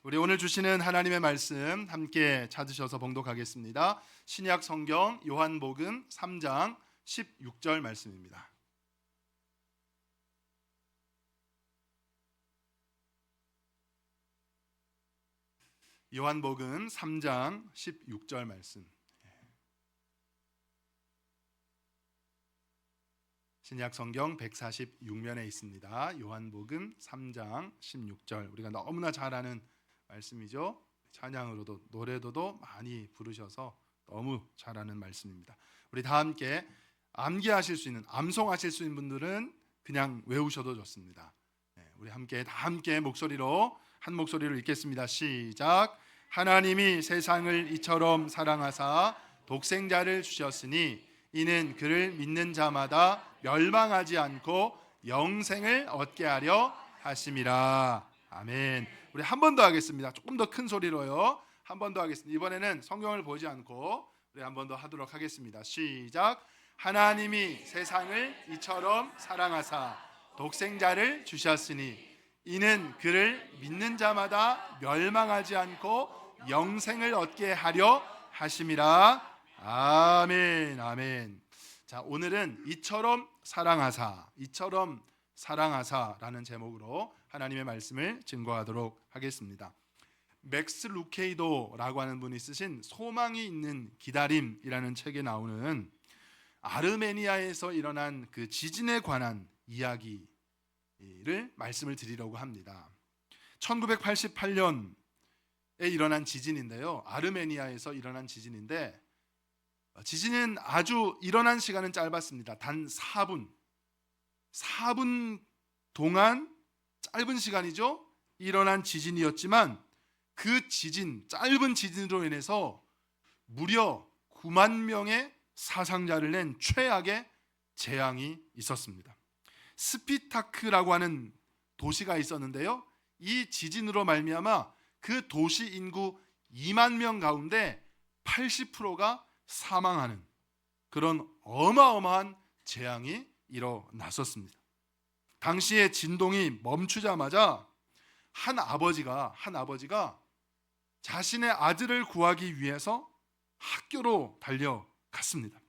우리 오늘 주시는 하나님의 말씀 함께 찾으셔서 봉독하겠습니다. 신약 성경 요한복음 3장 16절 말씀입니다. 요한복음 3장 16절 말씀. 신약 성경 146면에 있습니다. 요한복음 3장 16절. 우리가 너무나 잘 아는 말씀이죠. 찬양으로도 노래도도 많이 부르셔서 너무 잘 아는 말씀입니다. 우리 다 함께 암기하실 수 있는, 암송하실 수 있는 분들은 그냥 외우셔도 좋습니다. 우리 함께 다 함께 목소리로 한 목소리로 읽겠습니다. 시작. 하나님이 세상을 이처럼 사랑하사 독생자를 주셨으니 이는 그를 믿는 자마다 멸망하지 않고 영생을 얻게 하려 하심이라. 아멘. 우리 한 번 더 하겠습니다. 조금 더 큰 소리로요. 한 번 더 하겠습니다. 이번에는 성경을 보지 않고 우리 한 번 더 하도록 하겠습니다. 시작. 하나님이 세상을 이처럼 사랑하사 독생자를 주셨으니 이는 그를 믿는 자마다 멸망하지 않고 영생을 얻게 하려 하심이라. 아멘. 아멘. 자, 오늘은 이처럼 사랑하사라는 제목으로 하나님의 말씀을 증거하도록 하겠습니다. 맥스 루케이도라고 하는 분이 쓰신 소망이 있는 기다림이라는 책에 나오는 아르메니아에서 일어난 그 지진에 관한 이야기를 말씀을 드리려고 합니다. 1988년에 일어난 지진인데요. 아르메니아에서 일어난 지진인데 지진은 아주 일어난 시간은 짧았습니다. 단 4분 동안 짧은 시간이죠. 일어난 지진이었지만 그 지진, 짧은 지진으로 인해서 무려 9만 명의 사상자를 낸 최악의 재앙이 있었습니다. 스피타크라고 하는 도시가 있었는데요. 이 지진으로 말미암아 그 도시 인구 2만 명 가운데 80%가 사망하는 그런 어마어마한 재앙이 일어났었습니다. 당시에 진동이 멈추자마자 한 아버지가 자신의 아들을 구하기 위해서 학교로 달려갔습니다.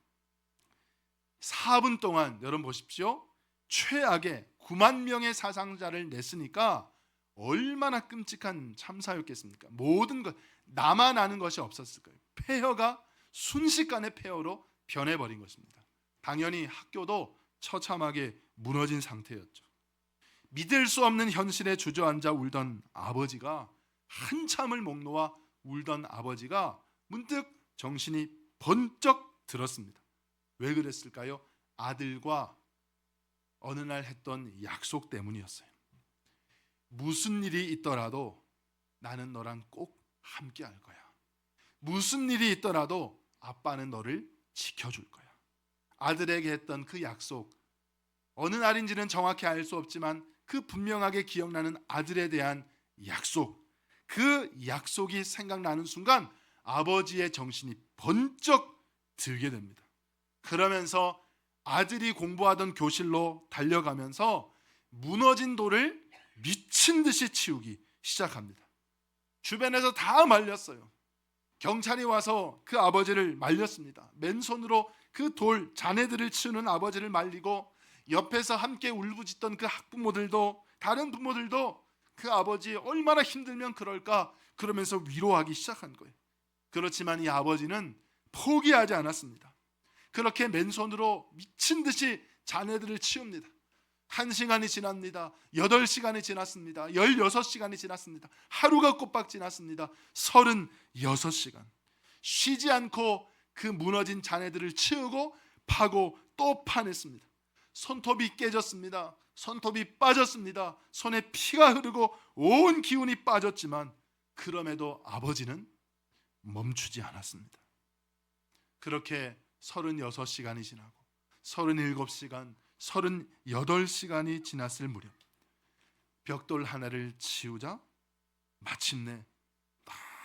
4분 동안 여러분 보십시오. 최악의 9만 명의 사상자를 냈으니까 얼마나 끔찍한 참사였겠습니까? 모든 것, 나만 아는 것이 없었을 거예요. 폐허가 순식간에 폐허로 변해버린 것입니다. 당연히 학교도 처참하게 무너진 상태였죠. 믿을 수 없는 현실에 주저앉아 울던 아버지가, 한참을 목 놓아 울던 아버지가 문득 정신이 번쩍 들었습니다. 왜 그랬을까요? 아들과 어느 날 했던 약속 때문이었어요. 무슨 일이 있더라도 나는 너랑 꼭 함께 할 거야. 무슨 일이 있더라도 아빠는 너를 지켜줄 거야. 아들에게 했던 그 약속, 어느 날인지는 정확히 알 수 없지만 그 분명하게 기억나는 아들에 대한 약속, 그 약속이 생각나는 순간 아버지의 정신이 번쩍 들게 됩니다. 그러면서 아들이 공부하던 교실로 달려가면서 무너진 돌을 미친 듯이 치우기 시작합니다. 주변에서 다 말렸어요. 경찰이 와서 그 아버지를 말렸습니다. 맨손으로 그 돌 잔해들을 치우는 아버지를 말리고, 옆에서 함께 울부짖던 그 학부모들도, 다른 부모들도 그 아버지 얼마나 힘들면 그럴까 그러면서 위로하기 시작한 거예요. 그렇지만 이 아버지는 포기하지 않았습니다. 그렇게 맨손으로 미친 듯이 잔해들을 치웁니다. 1시간이 지납니다. 8시간이 지났습니다. 16시간이 지났습니다. 하루가 꼬박 지났습니다. 36시간 쉬지 않고 그 무너진 잔해들을 치우고 파고 또 파냈습니다. 손톱이 깨졌습니다. 손톱이 빠졌습니다. 손에 피가 흐르고 온 기운이 빠졌지만 그럼에도 아버지는 멈추지 않았습니다. 그렇게 36시간이 지나고 37시간, 38시간이 지났을 무렵 벽돌 하나를 치우자 마침내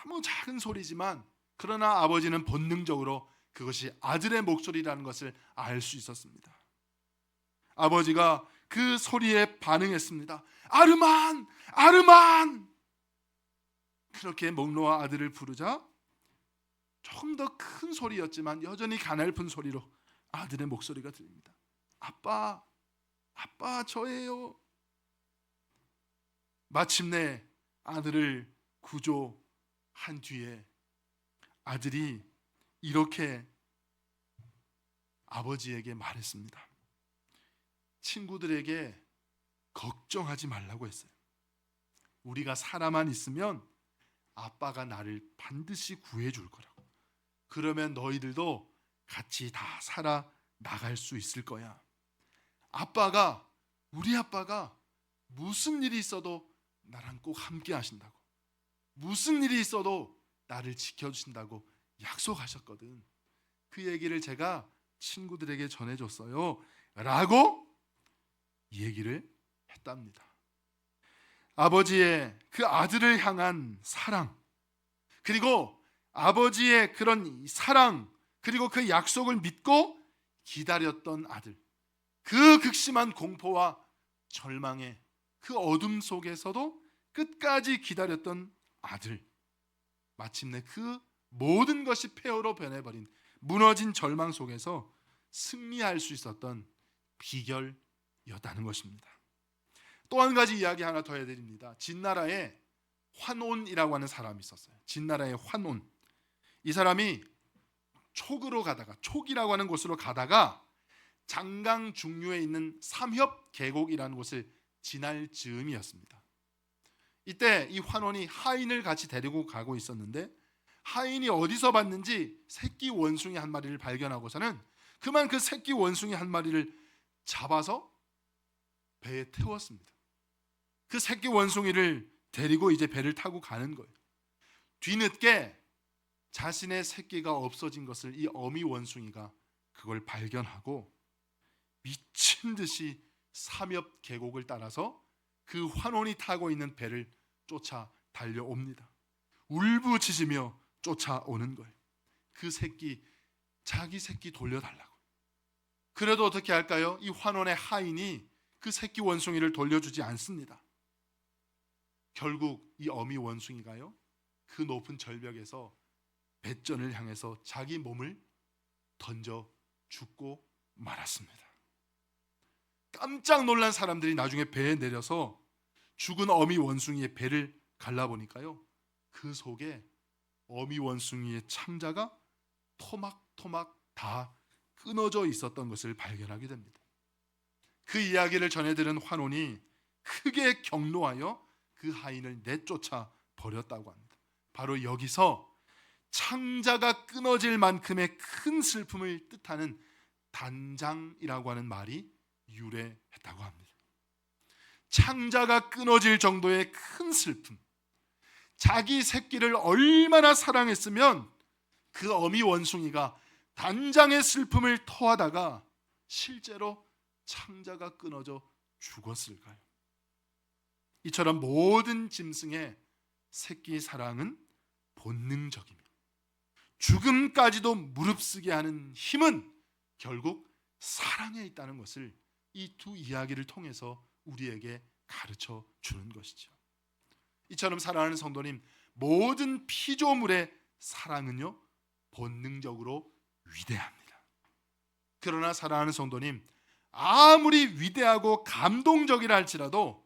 너무 작은 소리지만 그러나 아버지는 본능적으로 그것이 아들의 목소리라는 것을 알 수 있었습니다. 아버지가 그 소리에 반응했습니다. 아르만! 아르만! 그렇게 목놓아 아들을 부르자 조금 더 큰 소리였지만 여전히 가냘픈 소리로 아들의 목소리가 들립니다. 아빠, 아빠 저예요. 마침내 아들을 구조한 뒤에 아들이 이렇게 아버지에게 말했습니다. 친구들에게 걱정하지 말라고 했어요. 우리가 살아만 있으면 아빠가 나를 반드시 구해줄 거라고. 그러면 너희들도 같이 다 살아 나갈 수 있을 거야. 우리 아빠가 무슨 일이 있어도 나랑 꼭 함께 하신다고. 무슨 일이 있어도 나를 지켜주신다고 약속하셨거든. 그 얘기를 제가 친구들에게 전해줬어요 라고 얘기를 했답니다. 아버지의 그 아들을 향한 사랑, 그리고 아버지의 그런 사랑, 그리고 그 약속을 믿고 기다렸던 아들, 그 극심한 공포와 절망의 그 어둠 속에서도 끝까지 기다렸던 아들, 마침내 그 모든 것이 폐허로 변해버린 무너진 절망 속에서 승리할 수 있었던 비결이었다는 것입니다. 또 한 가지 이야기 하나 더 해드립니다. 진나라에 환온이라고 하는 사람이 있었어요. 진나라의 환온. 이 사람이 촉이라고 하는 곳으로 가다가 장강 중류에 있는 삼협 계곡이라는 곳을 지날 즈음이었습니다. 이때 이 환온이 하인을 같이 데리고 가고 있었는데 하인이 어디서 봤는지 새끼 원숭이 한 마리를 발견하고서는 그만 그 새끼 원숭이 한 마리를 잡아서 배에 태웠습니다. 그 새끼 원숭이를 데리고 이제 배를 타고 가는 거예요. 뒤늦게 자신의 새끼가 없어진 것을 이 어미 원숭이가 그걸 발견하고 미친 듯이 삼협 계곡을 따라서 그 환온이 타고 있는 배를 쫓아 달려옵니다. 울부짖으며 쫓아오는 거예요. 그 새끼, 자기 새끼 돌려달라고. 그래도 어떻게 할까요? 이 환온의 하인이 그 새끼 원숭이를 돌려주지 않습니다. 결국 이 어미 원숭이가요, 그 높은 절벽에서 배전을 향해서 자기 몸을 던져 죽고 말았습니다. 깜짝 놀란 사람들이 나중에 배에 내려서 죽은 어미 원숭이의 배를 갈라보니까요, 그 속에 어미 원숭이의 창자가 토막토막 다 끊어져 있었던 것을 발견하게 됩니다. 그 이야기를 전해들은 환온이 크게 경노하여 그 하인을 내쫓아 버렸다고 합니다. 바로 여기서 창자가 끊어질 만큼의 큰 슬픔을 뜻하는 단장이라고 하는 말이 유래했다고 합니다. 창자가 끊어질 정도의 큰 슬픔, 자기 새끼를 얼마나 사랑했으면 그 어미 원숭이가 단장의 슬픔을 토하다가 실제로 창자가 끊어져 죽었을까요? 이처럼 모든 짐승의 새끼 사랑은 본능적이며 죽음까지도 무릅쓰게 하는 힘은 결국 사랑에 있다는 것을 이 두 이야기를 통해서 우리에게 가르쳐 주는 것이죠. 이처럼 사랑하는 성도님, 모든 피조물의 사랑은요, 본능적으로 위대합니다. 그러나 사랑하는 성도님, 아무리 위대하고 감동적이라 할지라도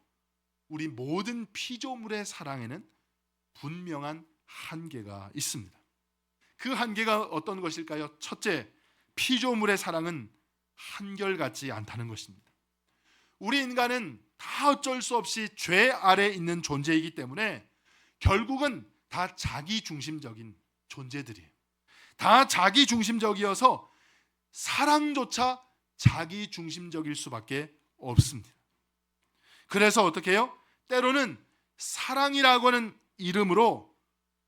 우리 모든 피조물의 사랑에는 분명한 한계가 있습니다. 그 한계가 어떤 것일까요? 첫째, 피조물의 사랑은 한결같지 않다는 것입니다. 우리 인간은 다 어쩔 수 없이 죄 아래에 있는 존재이기 때문에 결국은 다 자기중심적인 존재들이에요. 다 자기중심적이어서 사랑조차 자기중심적일 수밖에 없습니다. 그래서 어떻게 해요? 때로는 사랑이라고 하는 이름으로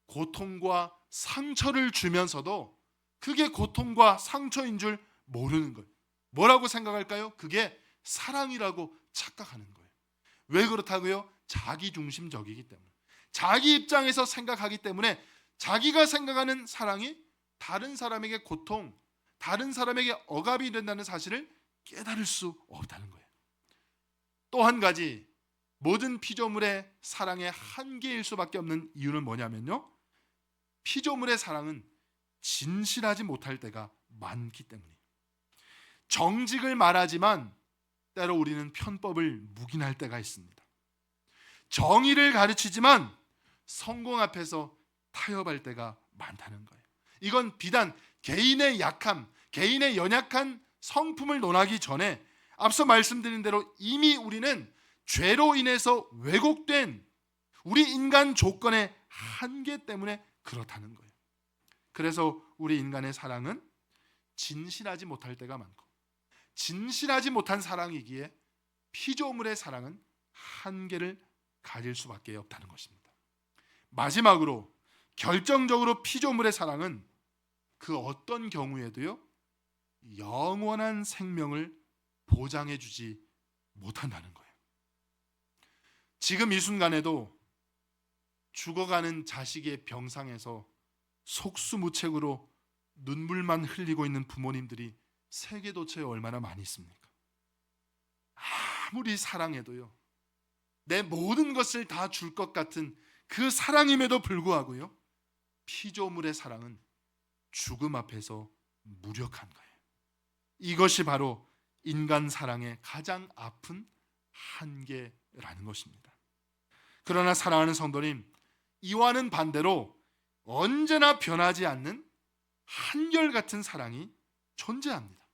고통과 상처를 주면서도 그게 고통과 상처인 줄 모르는 거예요. 뭐라고 생각할까요? 그게 사랑이라고 착각하는 거예요. 왜 그렇다고요? 자기중심적이기 때문에, 자기 입장에서 생각하기 때문에 자기가 생각하는 사랑이 다른 사람에게 고통, 다른 사람에게 억압이 된다는 사실을 깨달을 수 없다는 거예요. 또 한 가지, 모든 피조물의 사랑의 한계일 수밖에 없는 이유는 뭐냐면요, 피조물의 사랑은 진실하지 못할 때가 많기 때문이에요. 정직을 말하지만 때로 우리는 편법을 묵인할 때가 있습니다. 정의를 가르치지만 성공 앞에서 타협할 때가 많다는 거예요. 이건 비단 개인의 약함, 개인의 연약한 성품을 논하기 전에 앞서 말씀드린 대로 이미 우리는 죄로 인해서 왜곡된 우리 인간 조건의 한계 때문에 그렇다는 거예요. 그래서 우리 인간의 사랑은 진실하지 못할 때가 많고, 진실하지 못한 사랑이기에 피조물의 사랑은 한계를 가질 수밖에 없다는 것입니다. 마지막으로 결정적으로 피조물의 사랑은 그 어떤 경우에도요, 영원한 생명을 보장해 주지 못한다는 거예요. 지금 이 순간에도 죽어가는 자식의 병상에서 속수무책으로 눈물만 흘리고 있는 부모님들이 세계 도처에 얼마나 많이 있습니까? 아무리 사랑해도요, 내 모든 것을 다 줄 것 같은 그 사랑임에도 불구하고요, 피조물의 사랑은 죽음 앞에서 무력한 거예요. 이것이 바로 인간 사랑의 가장 아픈 한계라는 것입니다. 그러나 사랑하는 성도님, 이와는 반대로 언제나 변하지 않는 한결같은 사랑이 존재합니다.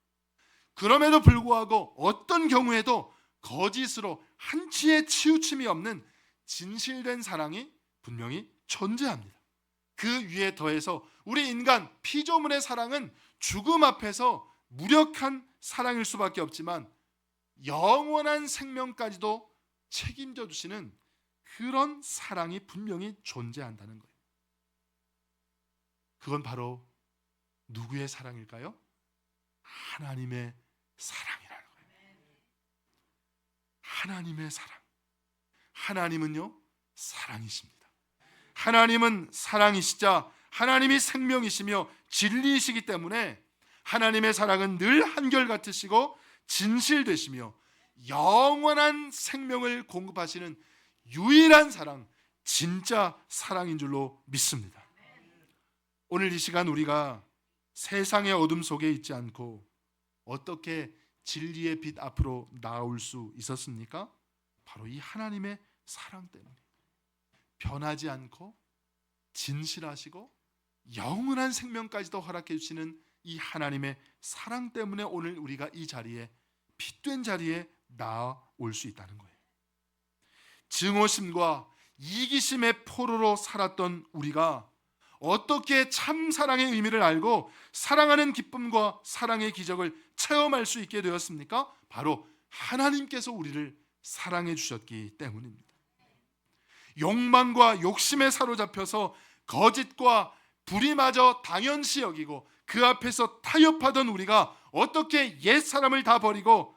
그럼에도 불구하고 어떤 경우에도 거짓으로 한치의 치우침이 없는 진실된 사랑이 분명히 존재합니다. 그 위에 더해서 우리 인간 피조물의 사랑은 죽음 앞에서 무력한 사랑일 수밖에 없지만 영원한 생명까지도 책임져 주시는 그런 사랑이 분명히 존재한다는 거예요. 그건 바로 누구의 사랑일까요? 하나님의 사랑이라는 거예요. 하나님의 사랑. 하나님은요, 사랑이십니다. 하나님은 사랑이시자 하나님이 생명이시며 진리이시기 때문에 하나님의 사랑은 늘 한결같으시고 진실되시며 영원한 생명을 공급하시는 유일한 사랑, 진짜 사랑인 줄로 믿습니다. 오늘 이 시간 우리가 세상의 어둠 속에 있지 않고 어떻게 진리의 빛 앞으로 나올 수 있었습니까? 바로 이 하나님의 사랑 때문에. 변하지 않고 진실하시고 영원한 생명까지도 허락해 주시는 이 하나님의 사랑 때문에 오늘 우리가 이 자리에, 빛된 자리에 나올 수 있다는 거예요. 증오심과 이기심의 포로로 살았던 우리가 어떻게 참 사랑의 의미를 알고 사랑하는 기쁨과 사랑의 기적을 체험할 수 있게 되었습니까? 바로 하나님께서 우리를 사랑해 주셨기 때문입니다. 욕망과 욕심에 사로잡혀서 거짓과 불의마저 당연시 여기고 그 앞에서 타협하던 우리가 어떻게 옛사람을 다 버리고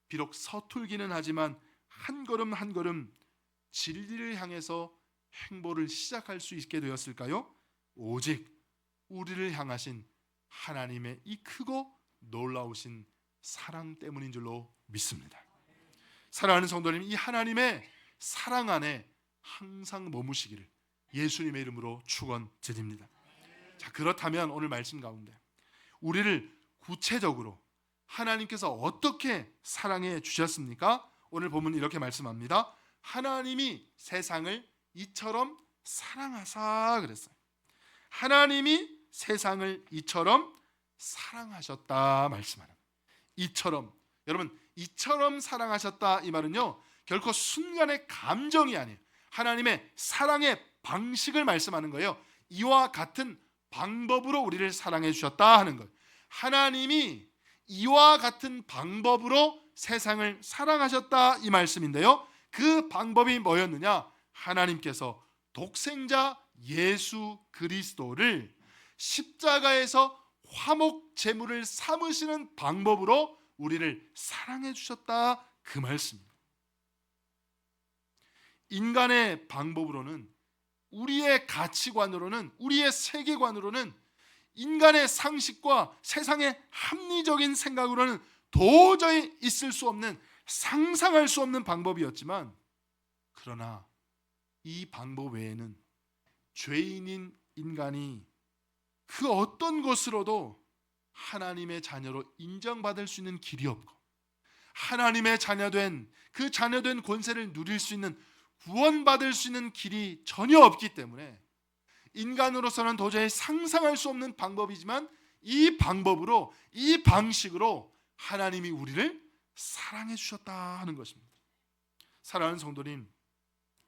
비록 서툴기는 하지만 한 걸음 한 걸음 진리를 향해서 행보를 시작할 수 있게 되었을까요? 오직 우리를 향하신 하나님의 이 크고 놀라우신 사랑 때문인 줄로 믿습니다. 사랑하는 성도님, 이 하나님의 사랑 안에 항상 머무시기를 예수님의 이름으로 축원드립니다. 자, 그렇다면 오늘 말씀 가운데 우리를 구체적으로 하나님께서 어떻게 사랑해 주셨습니까? 오늘 본문 이렇게 말씀합니다. 하나님이 세상을 이처럼 사랑하사 그랬어요. 하나님이 세상을 이처럼 사랑하셨다 말씀하는 거예요. 이처럼, 여러분, 이처럼 사랑하셨다 이 말은요, 결코 순간의 감정이 아니에요. 하나님의 사랑의 방식을 말씀하는 거예요. 이와 같은 방법으로 우리를 사랑해 주셨다 하는 거예요. 하나님이 이와 같은 방법으로 세상을 사랑하셨다 이 말씀인데요, 그 방법이 뭐였느냐? 하나님께서 독생자 예수 그리스도를 십자가에서 화목 제물을 삼으시는 방법으로 우리를 사랑해 주셨다 그 말씀입니다. 인간의 방법으로는, 우리의 가치관으로는, 우리의 세계관으로는, 인간의 상식과 세상의 합리적인 생각으로는 도저히 있을 수 없는, 상상할 수 없는 방법이었지만 그러나 이 방법 외에는 죄인인 인간이 그 어떤 것으로도 하나님의 자녀로 인정받을 수 있는 길이 없고, 하나님의 자녀된 그 자녀된 권세를 누릴 수 있는, 구원받을 수 있는 길이 전혀 없기 때문에 인간으로서는 도저히 상상할 수 없는 방법이지만, 이 방법으로, 이 방식으로 하나님이 우리를 사랑해 주셨다 하는 것입니다. 사랑하는 성도님,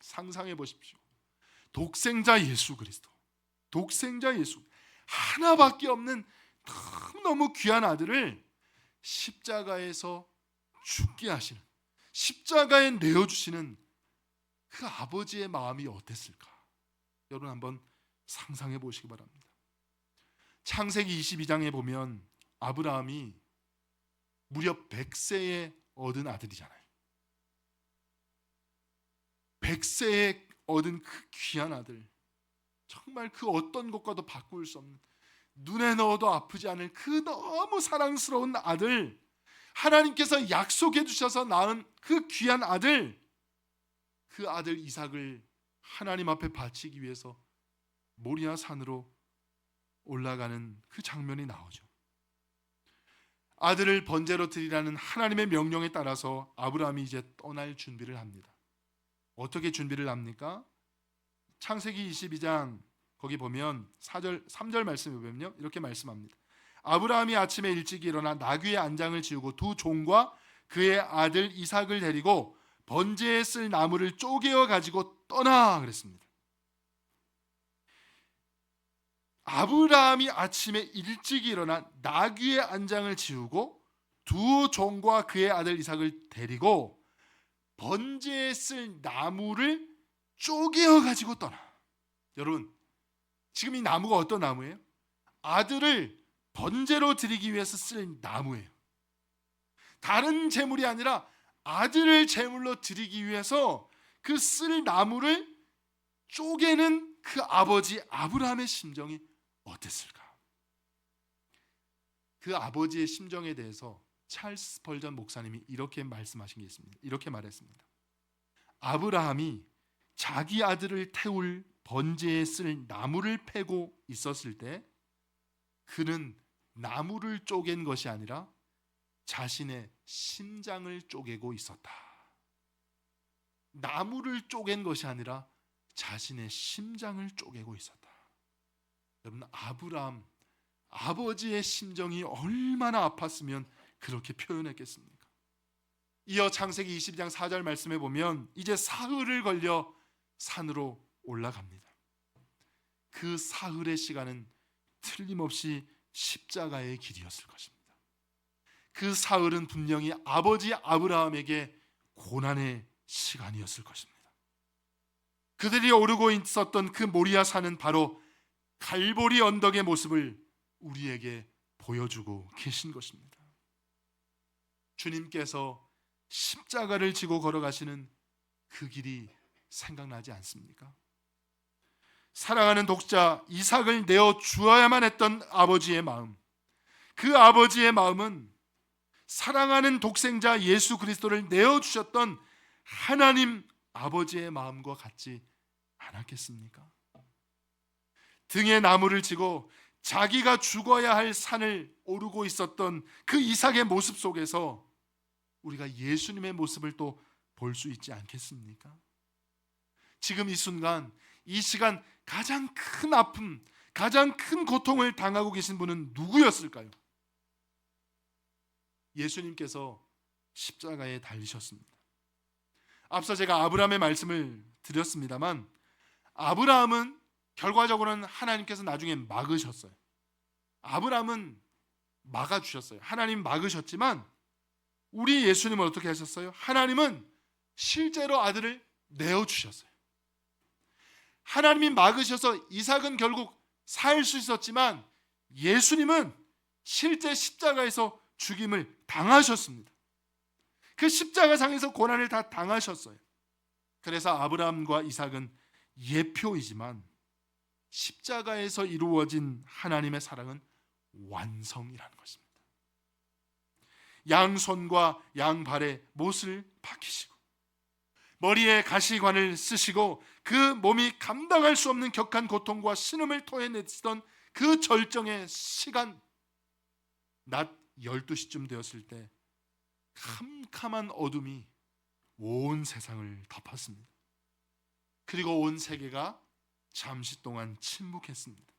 상상해 보십시오. 독생자 예수 그리스도, 독생자 예수, 하나밖에 없는 너무 귀한 아들을 십자가에서 죽게 하시는, 십자가에 내어주시는 그 아버지의 마음이 어땠을까? 여러분 한번 상상해 보시기 바랍니다. 창세기 22장에 보면 아브라함이 무려 100세에 얻은 아들이잖아요. 100세에 얻은 그 귀한 아들, 정말 그 어떤 것과도 바꿀 수 없는, 눈에 넣어도 아프지 않을 그 너무 사랑스러운 아들, 하나님께서 약속해 주셔서 낳은 그 귀한 아들, 그 아들 이삭을 하나님 앞에 바치기 위해서 모리아 산으로 올라가는 그 장면이 나오죠. 아들을 번제로 드리라는 하나님의 명령에 따라서 아브라함이 이제 떠날 준비를 합니다. 어떻게 준비를 합니까? 창세기 22장 거기 보면 3절 말씀에 보면요, 이렇게 말씀합니다. 아브라함이 아침에 일찍 일어나 나귀의 안장을 지우고 두 종과 그의 아들 이삭을 데리고 번제에 쓸 나무를 쪼개어 가지고 떠나 그랬습니다. 아브라함이 아침에 일찍 일어나 나귀의 안장을 지우고 두 종과 그의 아들 이삭을 데리고 번제에 쓸 나무를 쪼개어 가지고 떠나. 여러분, 지금 이 나무가 어떤 나무예요? 아들을 번제로 드리기 위해서 쓸 나무예요. 다른 제물이 아니라 아들을 제물로 드리기 위해서 그 쓸 나무를 쪼개는 그 아버지 아브라함의 심정이 어땠을까? 그 아버지의 심정에 대해서 찰스 스펄전 목사님이 이렇게 말씀하신 게 있습니다. 이렇게 말했습니다. 아브라함이 자기 아들을 태울 번제에 쓸 나무를 패고 있었을 때 그는 나무를 쪼갠 것이 아니라 자신의 심장을 쪼개고 있었다. 나무를 쪼갠 것이 아니라 자신의 심장을 쪼개고 있었다. 여러분, 아브라함 아버지의 심정이 얼마나 아팠으면 그렇게 표현했겠습니까? 이어 창세기 22장 4절 말씀에 보면 이제 사흘을 걸려 산으로 올라갑니다. 그 사흘의 시간은 틀림없이 십자가의 길이었을 것입니다. 그 사흘은 분명히 아버지 아브라함에게 고난의 시간이었을 것입니다. 그들이 오르고 있었던 그 모리아 산은 바로 갈보리 언덕의 모습을 우리에게 보여주고 계신 것입니다. 주님께서 십자가를 지고 걸어가시는 그 길이 생각나지 않습니까? 사랑하는 독자 이삭을 내어 주어야만 했던 아버지의 마음, 그 아버지의 마음은 사랑하는 독생자 예수 그리스도를 내어 주셨던 하나님 아버지의 마음과 같지 않았겠습니까? 등에 나무를 지고 자기가 죽어야 할 산을 오르고 있었던 그 이삭의 모습 속에서 우리가 예수님의 모습을 또 볼 수 있지 않겠습니까? 지금 이 순간, 이 시간 가장 큰 아픔, 가장 큰 고통을 당하고 계신 분은 누구였을까요? 예수님께서 십자가에 달리셨습니다. 앞서 제가 아브라함의 말씀을 드렸습니다만, 아브라함은 결과적으로는 하나님께서 나중에 막으셨어요. 아브라함은 막아주셨어요. 하나님 막으셨지만 우리 예수님은 어떻게 하셨어요? 하나님은 실제로 아들을 내어주셨어요. 하나님이 막으셔서 이삭은 결국 살 수 있었지만 예수님은 실제 십자가에서 죽임을 당하셨습니다. 그 십자가상에서 고난을 다 당하셨어요. 그래서 아브라함과 이삭은 예표이지만 십자가에서 이루어진 하나님의 사랑은 완성이라는 것입니다. 양손과 양발에 못을 박히시고 머리에 가시관을 쓰시고 그 몸이 감당할 수 없는 격한 고통과 신음을 토해내시던 그 절정의 시간, 낮 12시쯤 되었을 때 캄캄한 어둠이 온 세상을 덮었습니다. 그리고 온 세계가 잠시 동안 침묵했습니다.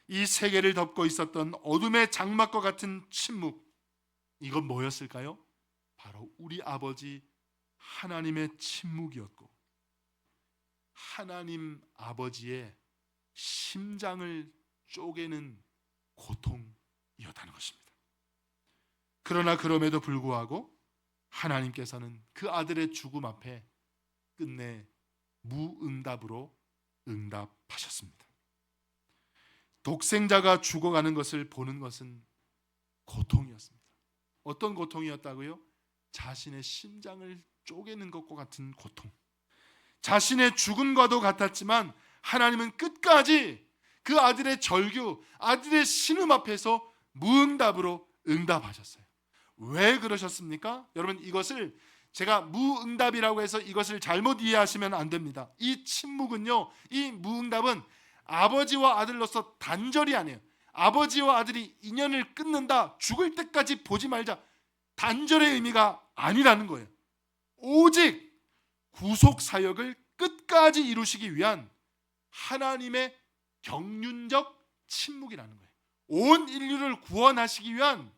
이 세계를 덮고 있었던 어둠의 장막과 같은 침묵, 이건 뭐였을까요? 바로 우리 아버지 하나님의 침묵이었고, 하나님 아버지의 심장을 쪼개는 고통이었다는 것입니다. 그러나 그럼에도 불구하고 하나님께서는 그 아들의 죽음 앞에 끝내 무응답으로 응답하셨습니다. 독생자가 죽어가는 것을 보는 것은 고통이었습니다. 어떤 고통이었다고요? 자신의 심장을 쪼개는 것과 같은 고통. 자신의 죽음과도 같았지만 하나님은 끝까지 그 아들의 절규, 아들의 신음 앞에서 무응답으로 응답하셨어요. 왜 그러셨습니까? 여러분, 이것을 제가 무응답이라고 해서 이것을 잘못 이해하시면 안 됩니다. 이 침묵은요, 이 무응답은 아버지와 아들로서 단절이 아니에요. 아버지와 아들이 인연을 끊는다, 죽을 때까지 보지 말자, 단절의 의미가 아니라는 거예요. 오직 구속 사역을 끝까지 이루시기 위한 하나님의 경륜적 침묵이라는 거예요. 온 인류를 구원하시기 위한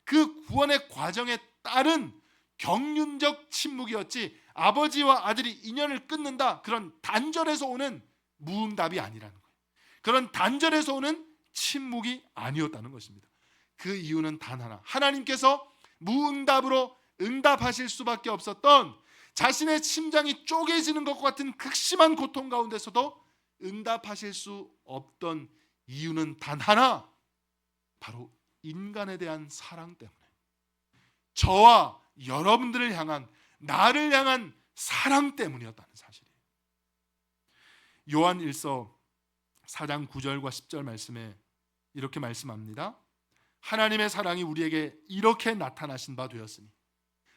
그 구원의 과정에 따른 경륜적 침묵이었지, 아버지와 아들이 인연을 끊는다, 그런 단절에서 오는 무응답이 아니라는 거예요. 그런 단절에서 오는 침묵이 아니었다는 것입니다. 그 이유는 단 하나, 하나님께서 무응답으로 응답하실 수밖에 없었던, 자신의 심장이 쪼개지는 것과 같은 극심한 고통 가운데서도 응답하실 수 없던 이유는 단 하나, 바로 인간에 대한 사랑 때문에, 저와 여러분들을 향한, 나를 향한 사랑 때문이었다는 사실이에요. 요한 1서 4장 9절과 10절 말씀에 이렇게 말씀합니다. 하나님의 사랑이 우리에게 이렇게 나타나신 바 되었으니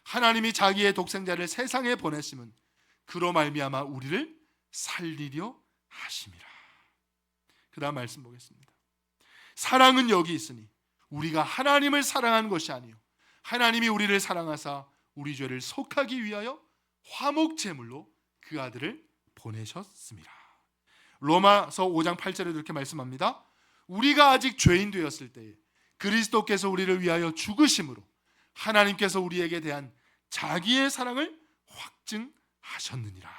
하나님이 자기의 독생자를 세상에 보내심은 그로 말미암아 우리를 살리려 하심이라. 그 다음 말씀 보겠습니다. 사랑은 여기 있으니 우리가 하나님을 사랑한 것이 아니요 하나님이 우리를 사랑하사 우리 죄를 속하기 위하여 화목 제물로 그 아들을 보내셨습니다. 로마서 5장 8절에도 이렇게 말씀합니다. 우리가 아직 죄인 되었을 때에 그리스도께서 우리를 위하여 죽으심으로 하나님께서 우리에게 대한 자기의 사랑을 확증하셨느니라.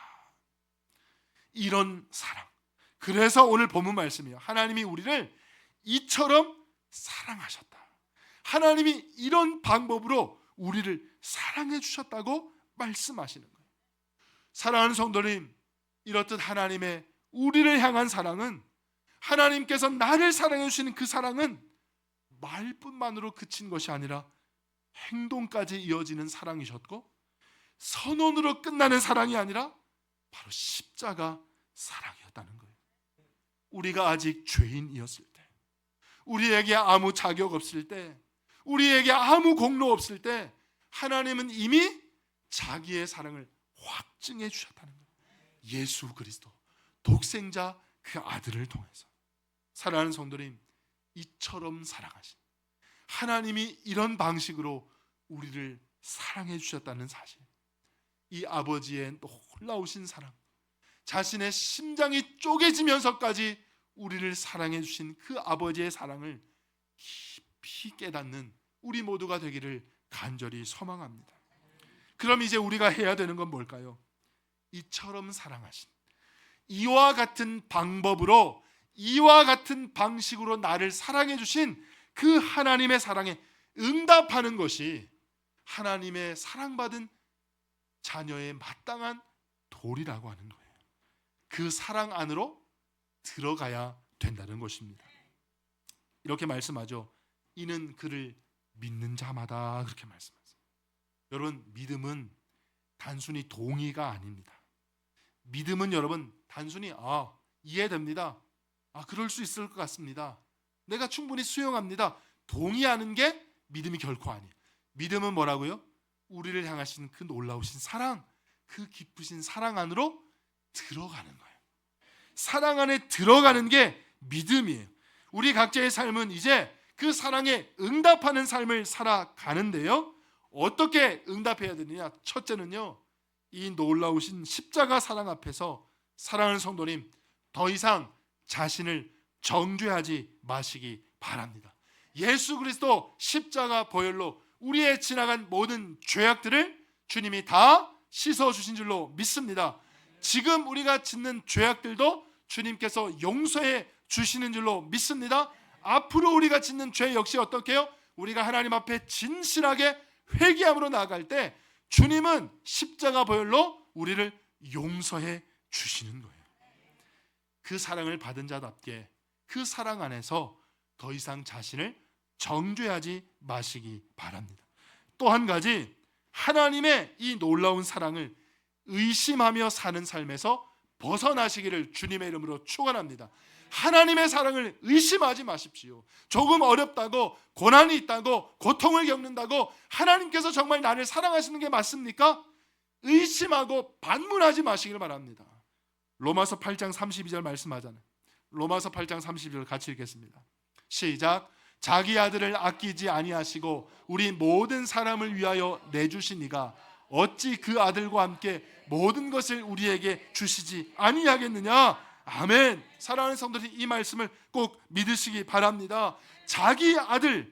이런 사랑, 그래서 오늘 본문 말씀이에요. 하나님이 우리를 이처럼 사랑하셨다. 하나님이 이런 방법으로 우리를 사랑해 주셨다고 말씀하시는 거예요. 사랑하는 성도님, 이렇듯 하나님의 우리를 향한 사랑은, 하나님께서 나를 사랑해 주시는 그 사랑은 말뿐만으로 그친 것이 아니라 행동까지 이어지는 사랑이셨고, 선언으로 끝나는 사랑이 아니라 바로 십자가 사랑이었다는 거예요. 우리가 아직 죄인이었을 때, 우리에게 아무 자격 없을 때, 우리에게 아무 공로 없을 때 하나님은 이미 자기의 사랑을 확증해 주셨다는 거예요. 예수 그리스도 독생자 그 아들을 통해서. 사랑하는 성도님, 이처럼 사랑하신 하나님이 이런 방식으로 우리를 사랑해 주셨다는 사실, 이 아버지의 놀라우신 사랑, 자신의 심장이 쪼개지면서까지 우리를 사랑해 주신 그 아버지의 사랑을 깊이 깨닫는 우리 모두가 되기를 간절히 소망합니다. 그럼 이제 우리가 해야 되는 건 뭘까요? 이처럼 사랑하신, 이와 같은 방법으로, 이와 같은 방식으로 나를 사랑해 주신 그 하나님의 사랑에 응답하는 것이 하나님의 사랑받은 자녀의 마땅한 도리라고 하는 거예요. 그 사랑 안으로 들어가야 된다는 것입니다. 이렇게 말씀하죠. 이는 그를 믿는 자마다, 그렇게 말씀하세요. 여러분, 믿음은 단순히 동의가 아닙니다. 믿음은 여러분 단순히 이해됩니다, 그럴 수 있을 것 같습니다, 내가 충분히 수용합니다, 동의하는 게 믿음이 결코 아니에요. 믿음은 뭐라고요? 우리를 향하신 그 놀라우신 사랑, 그 깊으신 사랑 안으로 들어가는 거예요. 사랑 안에 들어가는 게 믿음이에요. 우리 각자의 삶은 이제 그 사랑에 응답하는 삶을 살아가는데요. 어떻게 응답해야 되느냐? 첫째는요, 이 놀라우신 십자가 사랑 앞에서 사랑하는 성도님, 더 이상 자신을 정죄하지 마시기 바랍니다. 예수 그리스도 십자가 보혈로 우리의 지나간 모든 죄악들을 주님이 다 씻어주신 줄로 믿습니다. 지금 우리가 짓는 죄악들도 주님께서 용서해 주시는 줄로 믿습니다. 앞으로 우리가 짓는 죄 역시 어떻게 해요? 우리가 하나님 앞에 진실하게 회개함으로 나아갈 때 주님은 십자가 보혈로 우리를 용서해 주시는 거예요. 그 사랑을 받은 자답게 그 사랑 안에서 더 이상 자신을 정죄하지 마시기 바랍니다. 또 한 가지, 하나님의 이 놀라운 사랑을 의심하며 사는 삶에서 벗어나시기를 주님의 이름으로 축원합니다. 하나님의 사랑을 의심하지 마십시오. 조금 어렵다고, 고난이 있다고, 고통을 겪는다고 하나님께서 정말 나를 사랑하시는 게 맞습니까? 의심하고 반문하지 마시길 바랍니다. 로마서 8장 32절 말씀하잖아요. 로마서 8장 32절 같이 읽겠습니다. 시작. 자기 아들을 아끼지 아니하시고 우리 모든 사람을 위하여 내주신 이가 어찌 그 아들과 함께 모든 것을 우리에게 주시지 아니하겠느냐. 아멘. 사랑하는 성도들이 이 말씀을 꼭 믿으시기 바랍니다. 자기 아들이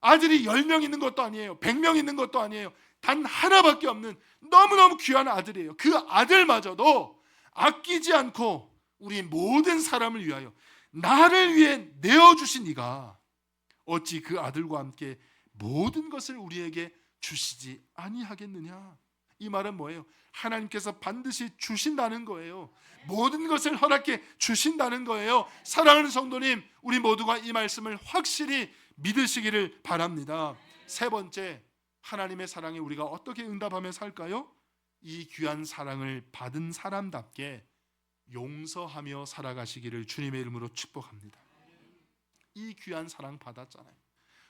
10명 있는 것도 아니에요. 100명 있는 것도 아니에요. 단 하나밖에 없는 너무너무 귀한 아들이에요. 그 아들마저도 아끼지 않고 우리 모든 사람을 위하여 나를 위해 내어주신 이가 어찌 그 아들과 함께 모든 것을 우리에게 주시지 아니하겠느냐. 이 말은 뭐예요? 하나님께서 반드시 주신다는 거예요. 모든 것을 허락해 주신다는 거예요. 사랑하는 성도님, 우리 모두가 이 말씀을 확실히 믿으시기를 바랍니다. 세 번째, 하나님의 사랑에 우리가 어떻게 응답하며 살까요? 이 귀한 사랑을 받은 사람답게 용서하며 살아가시기를 주님의 이름으로 축복합니다. 이 귀한 사랑 받았잖아요.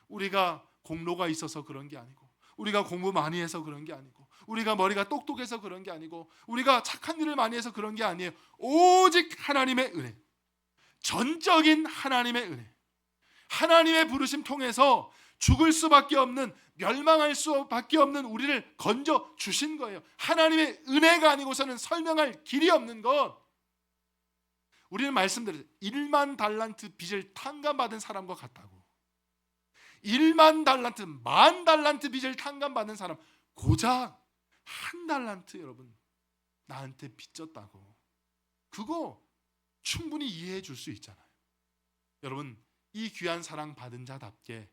우리가 공로가 있어서 그런 게 아니고, 우리가 공부 많이 해서 그런 게 아니고, 우리가 머리가 똑똑해서 그런 게 아니고, 우리가 착한 일을 많이 해서 그런 게 아니에요. 오직 하나님의 은혜, 전적인 하나님의 은혜, 하나님의 부르심 통해서 죽을 수밖에 없는, 멸망할 수밖에 없는 우리를 건져 주신 거예요. 하나님의 은혜가 아니고서는 설명할 길이 없는 것. 우리는 말씀드렸죠. 1만 달란트 빚을 탕감받은 사람과 같다고. 1만 달란트, 1만 달란트 빚을 탕감받는 사람, 고작 1달란트 여러분 나한테 빚졌다고. 그거 충분히 이해해 줄 수 있잖아요. 여러분, 이 귀한 사랑 받은 자답게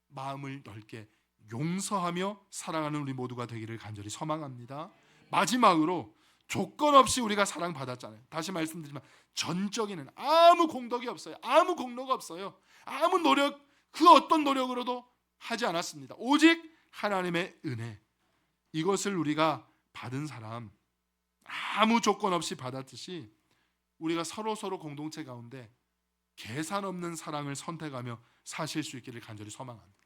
마음을 넓게 용서하며 사랑하는 우리 모두가 되기를 간절히 소망합니다. 마지막으로 조건 없이 우리가 사랑받았잖아요. 다시 말씀드리지만 전적인은 아무 공덕이 없어요. 아무 공로가 없어요. 아무 노력, 그 어떤 노력으로도 하지 않았습니다. 오직 하나님의 은혜, 이것을 우리가 받은 사람, 아무 조건 없이 받았듯이 우리가 서로 공동체 가운데 계산 없는 사랑을 선택하며 사실 수 있기를 간절히 소망합니다.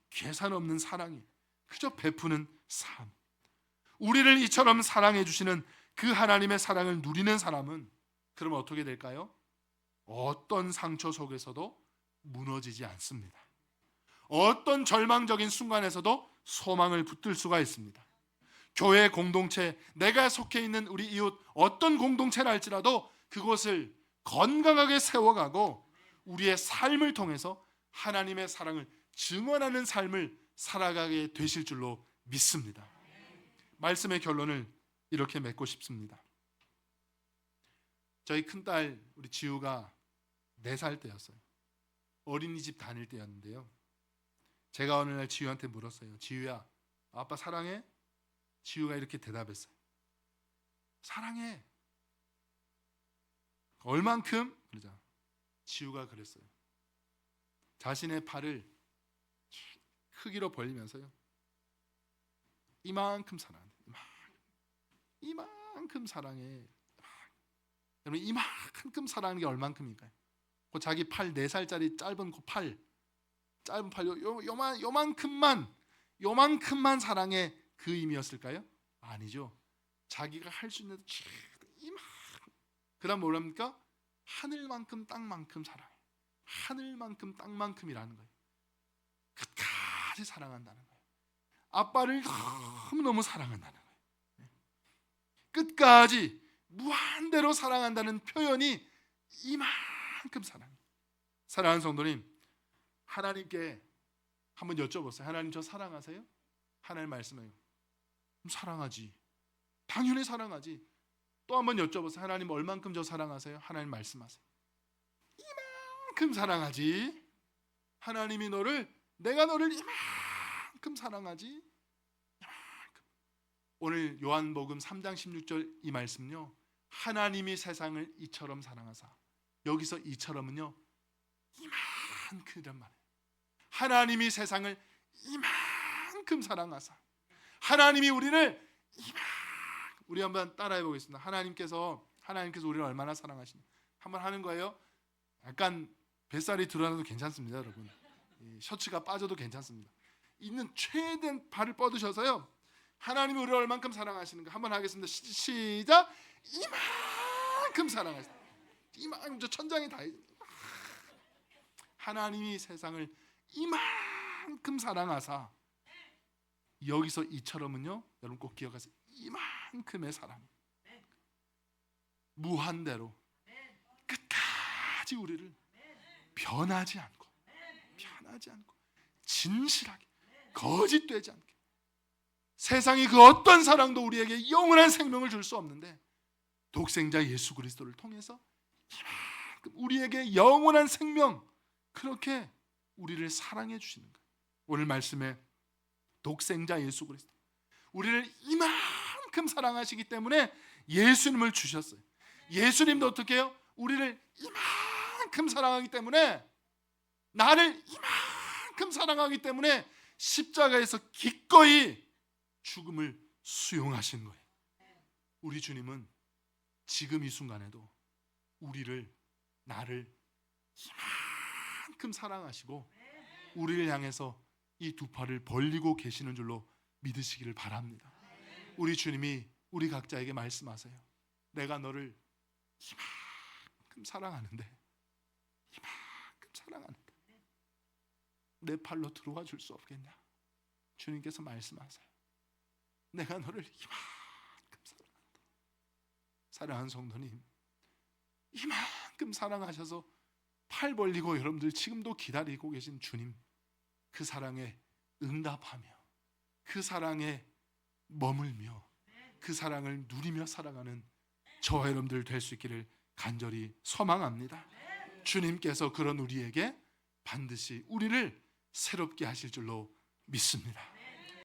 계산 없는 사랑이 그저 베푸는 삶. 우리를 이처럼 사랑해 주시는 그 하나님의 사랑을 누리는 사람은 그러면 어떻게 될까요? 어떤 상처 속에서도 무너지지 않습니다. 어떤 절망적인 순간에서도 소망을 붙들 수가 있습니다. 교회 공동체, 내가 속해 있는 우리 이웃, 어떤 공동체라 할지라도 그것을 건강하게 세워가고 우리의 삶을 통해서 하나님의 사랑을 증언하는 삶을 살아가게 되실 줄로 믿습니다. 말씀의 결론을 이렇게 맺고 싶습니다. 저희 큰딸 우리 지우가 4살 때였어요. 어린이집 다닐 때였는데요. 제가 어느 날 지우한테 물었어요. 지우야, 아빠 사랑해? 지우가 이렇게 대답했어요. 사랑해. 얼만큼? 그러자 지우가 그랬어요. 자신의 팔을 크기로 벌리면서요. 이만큼 사랑해. 이만큼 사랑해. 여러분, 이만큼 사랑하는 게 얼만큼일까요? 그 자기 팔 4살짜리 짧은 그 팔, 짧은 팔 요만큼만 사랑해, 그 의미였을까요? 아니죠. 자기가 할 수 있는 이만. 그다음 뭐랍니까? 하늘만큼 땅만큼 사랑해. 하늘만큼 땅만큼이라는 거예요. 끝까지 사랑한다는 거예요. 아빠를 너무너무 사랑한다는 거예요. 끝까지 무한대로 사랑한다는 표현이 이만큼 사랑해요. 사랑하는 성도님, 하나님께 한번 여쭤보세요. 하나님 저 사랑하세요? 하나님 말씀해요. 사랑하지. 당연히 사랑하지. 또 한번 여쭤보세요. 하나님 얼만큼 저 사랑하세요? 하나님 말씀하세요. 이만큼 사랑하지. 하나님이 내가 너를 이만큼 사랑하지. 이만큼. 오늘 요한복음 3장 16절 이 말씀요, 하나님이 세상을 이처럼 사랑하사. 여기서 이처럼은요, 이만큼이란 말이에요. 하나님이 세상을 이만큼 사랑하사. 하나님이 우리를 우리 한번 따라해 보겠습니다. 하나님께서 우리를 얼마나 사랑하시냐 한번 하는 거예요. 약간 뱃살이 드러나도 괜찮습니다, 여러분. 셔츠가 빠져도 괜찮습니다. 있는 최대한 발을 뻗으셔서요, 하나님이 우리를 얼만큼 사랑하시는가 한번 하겠습니다. 시작. 이만큼 사랑하시다. 이만큼 저 천장에 다. 하나님이 세상을 이만큼 사랑하사. 여기서 이처럼은요, 여러분 꼭 기억하세요. 이만큼의 사랑, 무한대로 끝까지 우리를 변하지 않고 진실하게 거짓되지 않게. 세상이 그 어떤 사랑도 우리에게 영원한 생명을 줄 수 없는데 독생자 예수 그리스도를 통해서 이만큼 우리에게 영원한 생명, 그렇게 우리를 사랑해 주시는 거예요. 오늘 말씀에 독생자 예수 그리스도 우리를 이만큼 사랑하시기 때문에 예수님을 주셨어요. 예수님도 어떻게 해요? 우리를 이만큼 사랑하기 때문에, 나를 이만큼 사랑하기 때문에 십자가에서 기꺼이 죽음을 수용하신 거예요. 우리 주님은 지금 이 순간에도 나를 이만큼 사랑하시고 우리를 향해서 이 두 팔을 벌리고 계시는 줄로 믿으시기를 바랍니다. 우리 주님이 우리 각자에게 말씀하세요. 내가 너를 이만큼 사랑하는데 내 팔로 들어와 줄 수 없겠냐? 주님께서 말씀하세요. 내가 너를 이만큼 사랑한다. 사랑하는 성도님, 이만큼 사랑하셔서 팔 벌리고 여러분들 지금도 기다리고 계신 주님, 그 사랑에 응답하며 그 사랑에 머물며 그 사랑을 누리며 살아가는 저와 여러분들 될 수 있기를 간절히 소망합니다. 주님께서 그런 우리에게 반드시 우리를 새롭게 하실 줄로 믿습니다.